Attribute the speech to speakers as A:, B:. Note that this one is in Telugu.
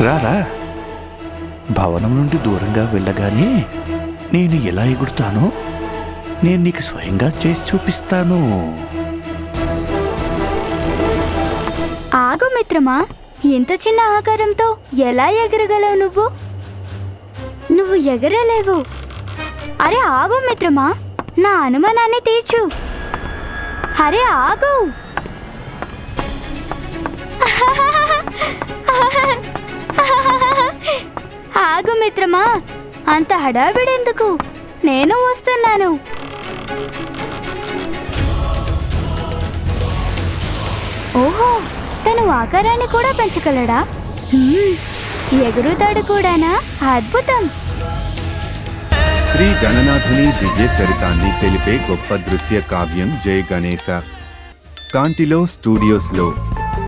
A: రారా. భవనం నుండి దూరంగా వెళ్ళగానే నేను ఎలా ఎగురుతానో నేను నీకు స్వయంగా చేసి చూపిస్తాను.
B: ఆగు మిత్రమా, ఇంత చిన్న ఆకారంతో ఎలా ఎగరగలవు నువ్వు? నువ్వు ఎగరలేవు. అరే ఆగు మిత్రమా, నా అనుమానాన్ని తీర్చు. అరే ఆగు. ఆగు మిత్రమా, అంత హడావిడెందుకు? నేను వస్తున్నాను. ఓహో, తను ఆకారాన్ని కూడా పెంచగలడా? ఎగురుతాడు కూడానా? అద్భుతం.
C: శ్రీ గణనాథుని దివ్య చరితాన్ని తెలిపే గొప్ప దృశ్య కావ్యం జై గణేశ. కాంటిలో స్టూడియోస్లో